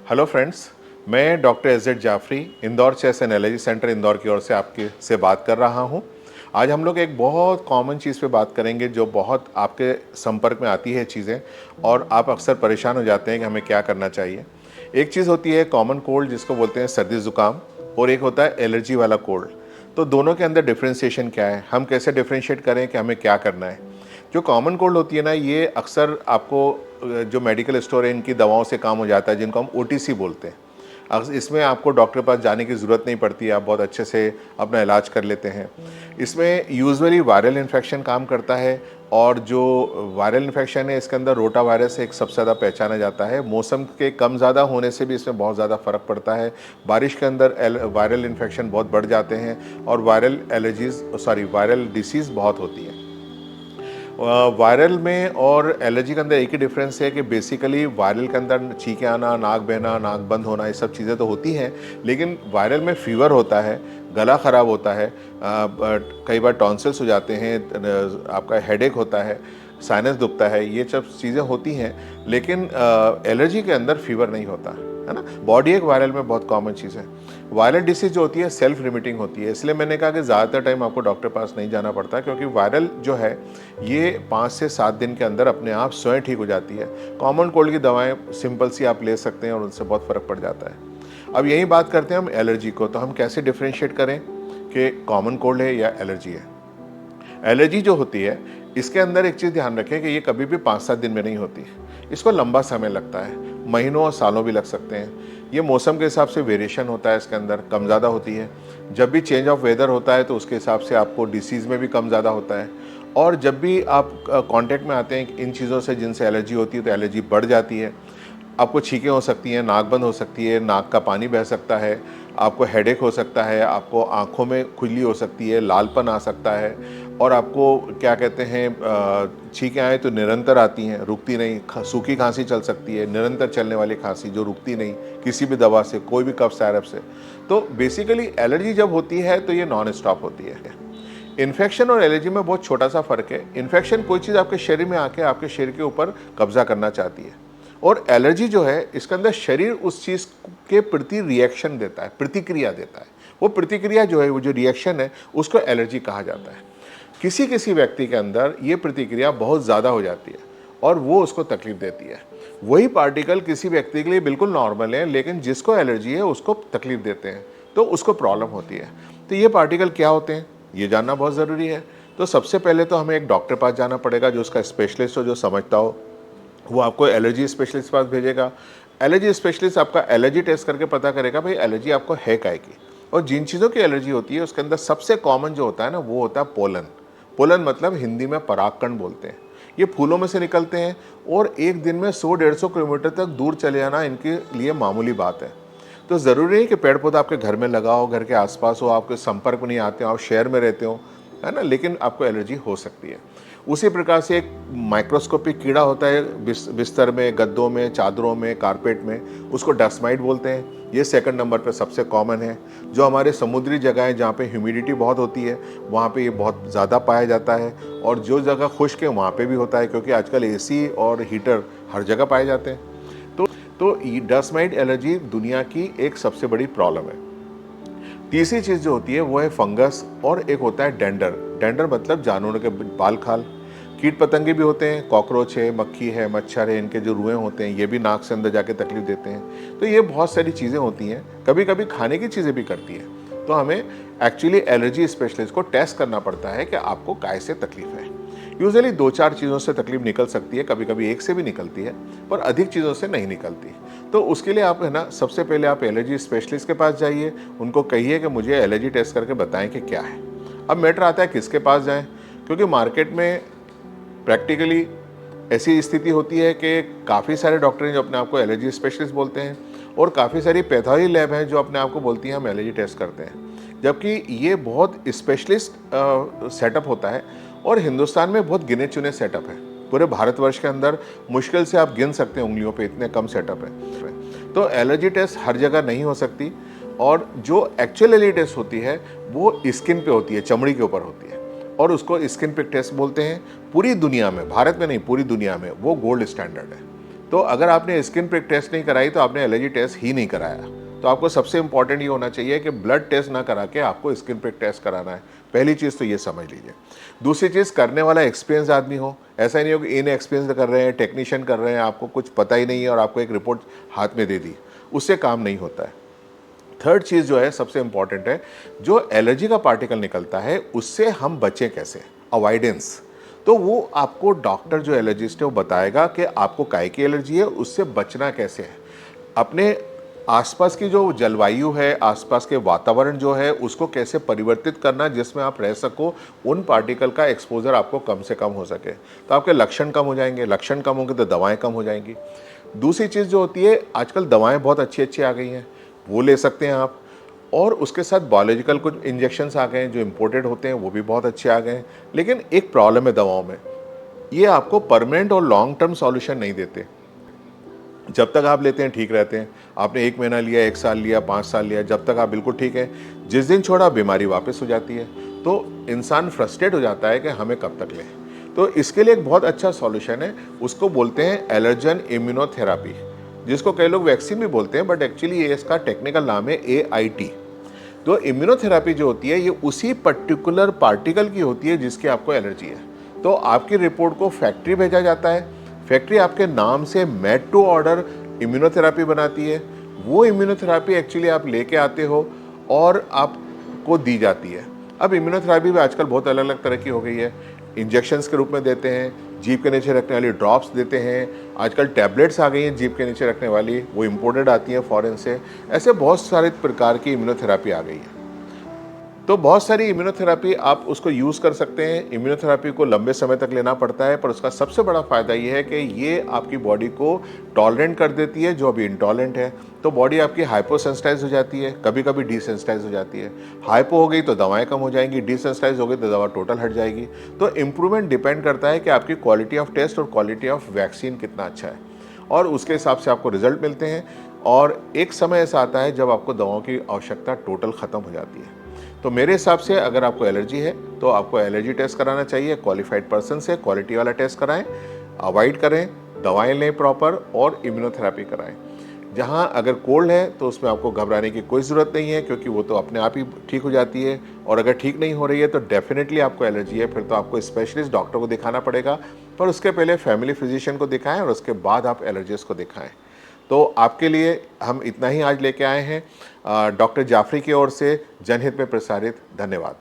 Hello friends, मैं doctor S Z. Jafri Indore chest and allergy centre Indore की ओर से आपके से बात कर रहा हूं। आज हम लोग एक बहुत कॉमन चीज़ पे बात करेंगे जो बहुत आपके संपर्क में आती है चीज़ें, और आप अक्सर परेशान हो जाते हैं कि हमें क्या करना चाहिए। एक चीज़ होती है कॉमन कोल्ड, जिसको बोलते हैं सर्दी ज़ुकाम, और एक होता है एलर्जी वाला कोल्ड। तो दोनों के अंदर डिफ्रेंशिएशन क्या है, हम कैसे डिफ्रेंशिएट करें कि हमें क्या करना है। जो कॉमन कोल्ड होती है ना, ये अक्सर आपको जो मेडिकल स्टोर है इनकी दवाओं से काम हो जाता है, जिनको हम ओटीसी बोलते हैं। इसमें आपको डॉक्टर के पास जाने की ज़रूरत नहीं पड़ती है, आप बहुत अच्छे से अपना इलाज कर लेते हैं। इसमें यूजुअली वायरल इन्फेक्शन काम करता है, और जो वायरल इन्फेक्शन है इसके अंदर रोटा वायरस एक सबसे ज़्यादा पहचाना जाता है। मौसम के कम ज़्यादा होने से भी इसमें बहुत ज़्यादा फ़र्क पड़ता है। बारिश के अंदर वायरल इन्फेक्शन बहुत बढ़ जाते हैं, और वायरल डिसीज़ बहुत होती है। वायरल में और एलर्जी के अंदर एक ही डिफरेंस है कि बेसिकली वायरल के अंदर छींके आना, नाक बहना, नाक बंद होना, ये सब चीज़ें तो होती हैं, लेकिन वायरल में फीवर होता है, गला ख़राब होता है, कई बार टॉन्सिल्स हो जाते हैं, आपका हेडेक होता है, साइनस दुखता है, ये सब चीज़ें होती हैं। लेकिन एलर्जी के अंदर फीवर नहीं होता है ना। बॉडी एक वायरल में बहुत कॉमन चीज़ है। वायरल डिसीज जो होती है सेल्फ लिमिटिंग होती है, इसलिए मैंने कहा कि ज़्यादातर टाइम आपको डॉक्टर पास नहीं जाना पड़ता, क्योंकि वायरल जो है ये 5 से 7 दिन के अंदर अपने आप स्वयं ठीक हो जाती है। कॉमन कोल्ड की दवाएं सिंपल सी आप ले सकते हैं और उनसे बहुत फ़र्क पड़ जाता है। अब यही बात करते हैं हम एलर्जी को, तो हम कैसे डिफ्रेंशिएट करें कि कॉमन कोल्ड है या एलर्जी है। एलर्जी जो होती है इसके अंदर एक चीज़ ध्यान रखें कि ये कभी भी 5-7 दिन में नहीं होती, इसको लंबा समय लगता है, महीनों और सालों भी लग सकते हैं। ये मौसम के हिसाब से वेरिएशन होता है, इसके अंदर कम ज़्यादा होती है। जब भी चेंज ऑफ वेदर होता है तो उसके हिसाब से आपको डिसीज़ में भी कम ज़्यादा होता है। और जब भी आप कांटेक्ट में आते हैं इन चीज़ों से जिनसे एलर्जी होती है, तो एलर्जी बढ़ जाती है। आपको छींकें हो सकती हैं, नाक बंद हो सकती है, नाक का पानी बह सकता है, आपको हेडेक हो सकता है, आपको आँखों में खुजली हो सकती है, लालपन आ सकता है, और आपको क्या कहते हैं छींकें आए तो निरंतर आती हैं, रुकती नहीं। सूखी खांसी चल सकती है, निरंतर चलने वाली खांसी जो रुकती नहीं किसी भी दवा से, कोई भी कफ सिरप से। तो बेसिकली एलर्जी जब होती है तो ये नॉन स्टॉप होती है। इन्फेक्शन और एलर्जी में बहुत छोटा सा फ़र्क है। इन्फेक्शन कोई चीज़ आपके शरीर में आके आपके शरीर के ऊपर कब्जा करना चाहती है, और एलर्जी जो है इसके अंदर शरीर उस चीज़ के प्रति रिएक्शन देता है, प्रतिक्रिया देता है। वो प्रतिक्रिया जो है, वो जो रिएक्शन है, उसको एलर्जी कहा जाता है। किसी किसी व्यक्ति के अंदर ये प्रतिक्रिया बहुत ज़्यादा हो जाती है और वो उसको तकलीफ देती है। वही पार्टिकल किसी व्यक्ति के लिए बिल्कुल नॉर्मल है, लेकिन जिसको एलर्जी है उसको तकलीफ देते हैं, तो उसको प्रॉब्लम होती है। तो ये पार्टिकल क्या होते हैं ये जानना बहुत ज़रूरी है। तो सबसे पहले तो हमें एक डॉक्टर पास जाना पड़ेगा, जो उसका स्पेशलिस्ट हो, जो समझता हो। वो आपको एलर्जी स्पेशलिस्ट पास भेजेगा। एलर्जी स्पेशलिस्ट आपका एलर्जी टेस्ट करके पता करेगा भाई एलर्जी आपको है काहे की। और जिन चीज़ों की एलर्जी होती है उसके अंदर सबसे कॉमन जो होता है ना, वो होता है पोलन। पोलन मतलब हिंदी में परागकण बोलते हैं। ये फूलों में से निकलते हैं, और एक दिन में 100-150 किलोमीटर तक दूर चले जाना इनके लिए मामूली बात है। तो ज़रूरी नहीं कि पेड़ पौधा आपके घर में लगा हो, घर के आसपास हो, आपके संपर्क में नहीं आते हो, आप शहर में रहते हो, है ना, लेकिन आपको एलर्जी हो सकती है। उसी प्रकार से एक माइक्रोस्कोपिक कीड़ा होता है बिस्तर में, गद्दों में, चादरों में, कारपेट में, उसको डस्ट माइट बोलते हैं। ये सेकंड नंबर पे सबसे कॉमन है। जो हमारे समुद्री जगह है जहाँ पे ह्यूमिडिटी बहुत होती है, वहाँ पे ये बहुत ज़्यादा पाया जाता है। और जो जगह खुश्क है वहाँ पे भी होता है, क्योंकि आजकल एसी और हीटर हर जगह पाए जाते हैं। तो डस्ट माइट एलर्जी दुनिया की एक सबसे बड़ी प्रॉब्लम है। तीसरी चीज़ जो होती है वो है फंगस, और एक होता है डेंडर। डेंडर मतलब जानवरों के बाल खाल। कीट पतंगे भी होते हैं, कॉकरोच है, मक्खी है, मच्छर है, इनके जो रुएं होते हैं ये भी नाक से अंदर जाके तकलीफ देते हैं। तो ये बहुत सारी चीज़ें होती हैं, कभी कभी खाने की चीज़ें भी करती हैं। तो हमें एक्चुअली एलर्जी स्पेशलिस्ट को टेस्ट करना पड़ता है कि आपको काय से तकलीफ है। यूजुअली 2-4 चीज़ों से तकलीफ निकल सकती है, कभी कभी एक से भी निकलती है, पर अधिक चीज़ों से नहीं निकलती। तो उसके लिए आप, है ना, सबसे पहले आप एलर्जी स्पेशलिस्ट के पास जाइए, उनको कहिए कि मुझे एलर्जी टेस्ट करके बताएं कि क्या है। अब मैटर आता है किसके पास जाएं, क्योंकि मार्केट में प्रैक्टिकली ऐसी स्थिति होती है कि काफ़ी सारे डॉक्टर हैं जो अपने आप को एलर्जी स्पेशलिस्ट बोलते हैं, और काफ़ी सारी पैथोलॉजी लैब हैं जो अपने आप को बोलती हैं हम एलर्जी टेस्ट करते हैं, जबकि ये बहुत स्पेशलिस्ट सेटअप होता है, और हिंदुस्तान में बहुत गिने चुने सेटअप है। पूरे भारतवर्ष के अंदर मुश्किल से आप गिन सकते हैं उंगलियों पे, इतने कम सेटअप है। तो एलर्जी टेस्ट हर जगह नहीं हो सकती, और जो एक्चुअल एलर्जी टेस्ट होती है वो स्किन पे होती है, चमड़ी के ऊपर होती है, और उसको स्किन पिक टेस्ट बोलते हैं। पूरी दुनिया में, भारत में नहीं, पूरी दुनिया में वो गोल्ड स्टैंडर्ड है। तो अगर आपने स्किन प्रिक टेस्ट नहीं कराई तो आपने एलर्जी टेस्ट ही नहीं कराया। तो आपको सबसे इंपॉर्टेंट ये होना चाहिए कि ब्लड टेस्ट ना करा के आपको स्किन प्रिक टेस्ट कराना है। पहली चीज़ तो ये समझ लीजिए। दूसरी चीज़, करने वाला एक्सपीरियंस आदमी हो। ऐसा नहीं हो कि इन एक्सपीरियंस कर रहे हैं, टेक्नीशियन कर रहे हैं, आपको कुछ पता ही नहीं है और आपको एक रिपोर्ट हाथ में दे दी, उससे काम नहीं होता है। थर्ड चीज़ जो है सबसे इंपॉर्टेंट है, जो एलर्जी का पार्टिकल निकलता है उससे हम बचें कैसे, अवॉइडेंस। तो वो आपको डॉक्टर जो एलर्जिस्ट है वो बताएगा कि आपको काय की एलर्जी है, उससे बचना कैसे है। अपने आसपास की जो जलवायु है, आसपास के वातावरण जो है, उसको कैसे परिवर्तित करना जिसमें आप रह सको, उन पार्टिकल का एक्सपोजर आपको कम से कम हो सके। तो आपके लक्षण कम हो जाएंगे, लक्षण कम होंगे तो दवाएं कम हो जाएंगी। दूसरी चीज़ जो होती है, आजकल दवाएं बहुत अच्छी अच्छी आ गई हैं, वो ले सकते हैं आप। और उसके साथ बायोलॉजिकल कुछ इंजेक्शंस आ गए हैं जो इम्पोर्टेड होते हैं, वो भी बहुत अच्छे आ गए हैं। लेकिन एक प्रॉब्लम है दवाओं में, ये आपको परमानेंट और लॉन्ग टर्म सॉल्यूशन नहीं देते। जब तक आप लेते हैं ठीक रहते हैं, आपने 1 महीना लिया, 1 साल लिया, 5 साल लिया, जब तक आप बिल्कुल ठीक हैं। जिस दिन छोड़ा बीमारी वापस हो जाती है, तो इंसान फ्रस्ट्रेट हो जाता है कि हमें कब तक लें। तो इसके लिए एक बहुत अच्छा सॉल्यूशन है, उसको बोलते हैं एलर्जन इम्यूनोथेरापी, जिसको कई लोग वैक्सीन भी बोलते हैं, बट एक्चुअली ये इसका टेक्निकल नाम है AIT। तो इम्यूनोथेरापी जो होती है ये उसी पर्टिकुलर पार्टिकल की होती है जिसकी आपको एलर्जी है। तो आपकी रिपोर्ट को फैक्ट्री भेजा जाता है, फैक्ट्री आपके नाम से मेड टू ऑर्डर इम्यूनोथेरापी बनाती है। वो इम्यूनोथेरापी एक्चुअली आप लेके आते हो और आपको दी जाती है। अब इम्यूनोथेरापी भी आजकल बहुत अलग अलग तरह की हो गई है। इंजेक्शंस के रूप में देते हैं, जीभ के नीचे रखने वाली ड्रॉप्स देते हैं, आजकल टैबलेट्स आ गई हैं जीभ के नीचे रखने वाली, वो इम्पोर्टेड आती हैं फॉरेन से। ऐसे बहुत सारे प्रकार की इम्यूनोथेरापी आ गई है। तो बहुत सारी इम्यूनोथेरापी आप उसको यूज़ कर सकते हैं। इम्यूनोथेरापी को लंबे समय तक लेना पड़ता है, पर उसका सबसे बड़ा फ़ायदा ये है कि ये आपकी बॉडी को टॉलरेंट कर देती है जो अभी इंटॉलरेंट है। तो बॉडी आपकी हाइपोसेंसिटाइज हो जाती है, कभी कभी डिसेंसिटाइज हो जाती है। हाइपो हो गई तो दवाएं कम हो जाएंगी, डिसेंसिटाइज हो गई तो दवा टोटल हट जाएगी। तो इम्प्रूवमेंट डिपेंड करता है कि आपकी क्वालिटी ऑफ टेस्ट और क्वालिटी ऑफ वैक्सीन कितना अच्छा है, और उसके हिसाब से आपको रिजल्ट मिलते हैं। और एक समय ऐसा आता है जब आपको दवाओं की आवश्यकता टोटल ख़त्म हो जाती है। तो मेरे हिसाब से अगर आपको एलर्जी है तो आपको एलर्जी टेस्ट कराना चाहिए, क्वालिफाइड पर्सन से क्वालिटी वाला टेस्ट कराएं, अवॉइड करें, दवाएं लें प्रॉपर, और इम्यूनोथेरापी कराएं। जहां अगर कोल्ड है तो उसमें आपको घबराने की कोई ज़रूरत नहीं है, क्योंकि वो तो अपने आप ही ठीक हो जाती है। और अगर ठीक नहीं हो रही है तो डेफिनेटली आपको एलर्जी है, फिर तो आपको स्पेशलिस्ट डॉक्टर को दिखाना पड़ेगा। पर उसके पहले फैमिली फिजिशियन को दिखाएं और उसके बाद आप एलर्जिस्ट को दिखाएं। तो आपके लिए हम इतना ही आज लेके आए हैं, डॉक्टर जाफरी की ओर से जनहित में प्रसारित। धन्यवाद।